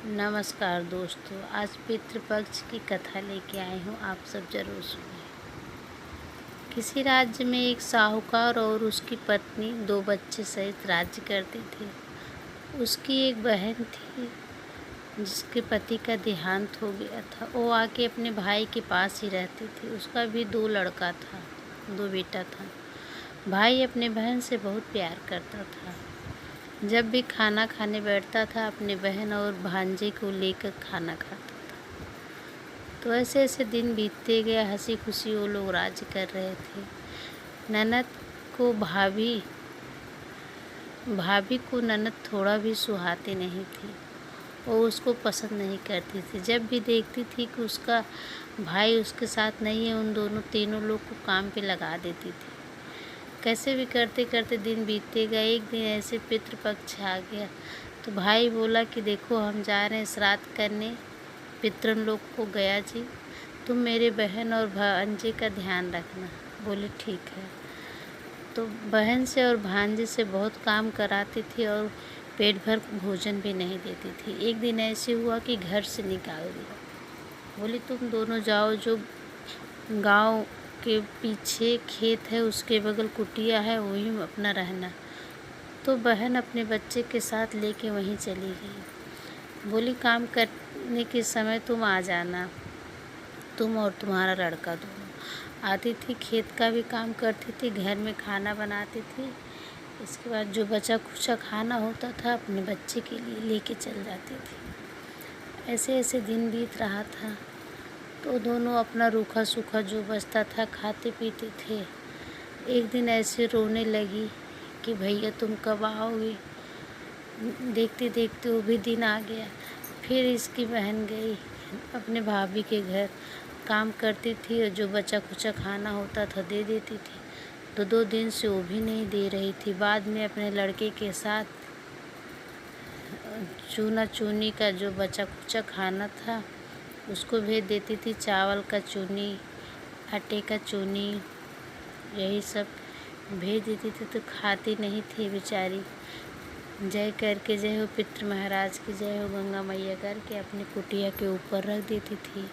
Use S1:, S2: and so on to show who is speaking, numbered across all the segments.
S1: नमस्कार दोस्तों, आज पितृपक्ष की कथा लेके आई हूँ, आप सब जरूर सुनिए। किसी राज्य में एक साहूकार और उसकी पत्नी दो बच्चे सहित राज्य करते थे। उसकी एक बहन थी जिसके पति का देहांत हो गया था। वो आके अपने भाई के पास ही रहती थी। उसका भी दो लड़का था, दो बेटा था। भाई अपने बहन से बहुत प्यार करता था। जब भी खाना खाने बैठता था अपने बहन और भांजे को लेकर खाना खाता था। तो ऐसे ऐसे दिन बीतते गए, हंसी खुशी वो लोग राज्य कर रहे थे। ननद को भाभी को ननद थोड़ा भी सुहाती नहीं थी। वो उसको पसंद नहीं करती थी। जब भी देखती थी कि उसका भाई उसके साथ नहीं है, उन तीनों लोग को काम पे लगा देती थी। कैसे भी करते करते दिन बीतते गए। एक दिन ऐसे पितृपक्ष आ गया तो भाई बोला कि देखो, हम जा रहे हैं श्राद्ध करने पितरन लोग को गया जी, तुम मेरे बहन और भांजे का ध्यान रखना। बोले ठीक है। तो बहन से और भांजे से बहुत काम कराती थी और पेट भर भोजन भी नहीं देती थी। एक दिन ऐसे हुआ कि घर से निकाल दिया। बोली तुम दोनों जाओ, जो गांव के पीछे खेत है उसके बगल कुटिया है, वहीं अपना रहना। तो बहन अपने बच्चे के साथ लेके वहीं चली गई। बोली काम करने के समय तुम आ जाना, तुम और तुम्हारा लड़का दोनों। आती थी, खेत का भी काम करती थी, घर में खाना बनाती थी। इसके बाद जो बचा खुचा खाना होता था अपने बच्चे के लिए लेके चल जाती थी। ऐसे ऐसे दिन बीत रहा था। तो दोनों अपना रूखा सूखा जो बचता था खाते पीते थे। एक दिन ऐसे रोने लगी कि भैया तुम कब आओगे। देखते देखते वो भी दिन आ गया। फिर इसकी बहन गई अपने भाभी के घर, काम करती थी और जो बचा खुचा खाना होता था दे देती थी। तो 2 दिन से वो भी नहीं दे रही थी। बाद में अपने लड़के के साथ चूना चूनी का जो बचा खुचा खाना था उसको भेज देती थी। चावल का चूनी, आटे का चूनी, यही सब भेज देती थी। तो खाती नहीं थी बेचारी। जय करके जय हो पितृ महाराज की जय हो गंगा मैया करके अपनी कुटिया के ऊपर रख देती थी।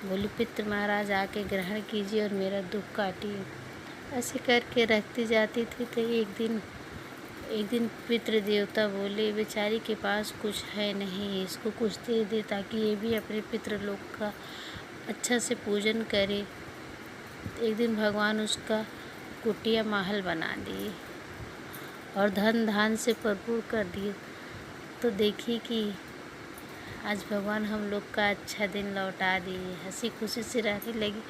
S1: बोली पितृ महाराज आके ग्रहण कीजिए और मेरा दुख काटिए। ऐसे करके रखती जाती थी। तो एक दिन पितृ देवता बोले बेचारी के पास कुछ है नहीं, इसको कुछ दे दे ताकि ये भी अपने पितृ लोक का अच्छा से पूजन करे। एक दिन भगवान उसका कुटिया महल बना दिए और धन धान से भरपूर कर दिए। तो देखी कि आज भगवान हम लोग का अच्छा दिन लौटा दिए। हंसी खुशी से रहने लगी।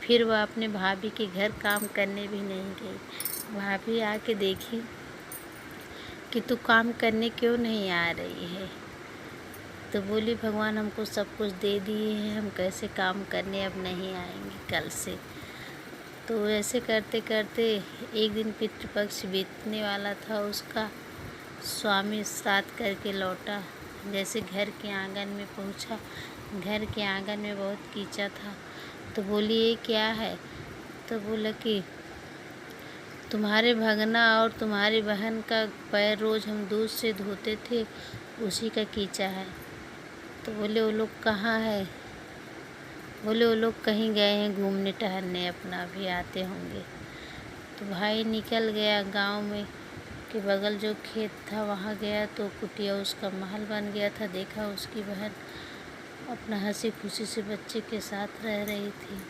S1: फिर वह अपने भाभी के घर काम करने भी नहीं गई। भाभी आके देखी कि तू काम करने क्यों नहीं आ रही है। तो बोली भगवान हमको सब कुछ दे दिए हैं, हम कैसे काम करने अब नहीं आएंगे कल से। तो ऐसे करते करते एक दिन पितृपक्ष बीतने वाला था। उसका स्वामी श्राद्ध करके लौटा। जैसे घर के आंगन में पहुंचा, घर के आंगन में बहुत कीचड़ था। तो बोली ये क्या है। तो बोला कि तुम्हारे भगना और तुम्हारी बहन का पैर रोज़ हम दूध से धोते थे, उसी का कीचड़ है। तो बोले वो लोग कहाँ है। बोले वो लोग कहीं गए हैं घूमने टहलने, अपना भी आते होंगे। तो भाई निकल गया गांव में के बगल जो खेत था वहाँ गया। तो कुटिया उसका महल बन गया था। देखा उसकी बहन अपना हंसी खुशी से बच्चे के साथ रह रही थी।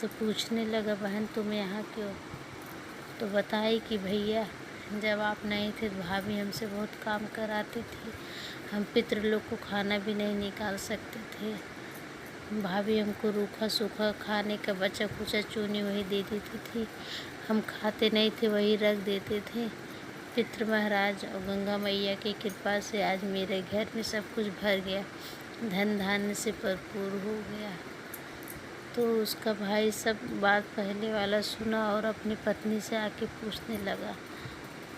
S1: तो पूछने लगा बहन तुम यहाँ क्यों। तो बताई कि भैया जब आप नहीं थे तो भाभी हमसे बहुत काम कराती थी, हम पितृ लोग को खाना भी नहीं निकाल सकते थे। भाभी हमको रूखा सूखा खाने का बचा खुचा चूनी वही दे देती थी, हम खाते नहीं थे, वही रख देते थे। पितृ महाराज और गंगा मैया की कृपा से आज मेरे घर में सब कुछ भर गया, धन धान्य से भरपूर हो गया। तो उसका भाई सब बात पहले वाला सुना और अपनी पत्नी से आके पूछने लगा।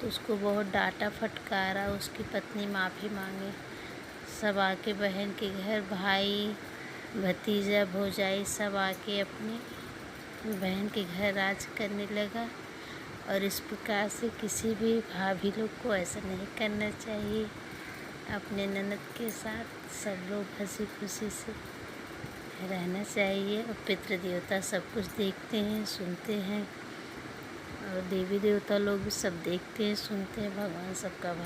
S1: तो उसको बहुत डांटा फटकारा। उसकी पत्नी माफ़ी मांगे। सब आके बहन के घर, भाई भतीजा भौजाई सब आके अपनी बहन के घर राज करने लगा। और इस प्रकार से किसी भी भाभी लोग को ऐसा नहीं करना चाहिए। अपने ननद के साथ सब लोग हंसी खुशी से रहना चाहिए। और पितृ देवता सब कुछ देखते हैं, सुनते हैं, और देवी देवता लोग भी सब देखते हैं, सुनते हैं। भगवान सबका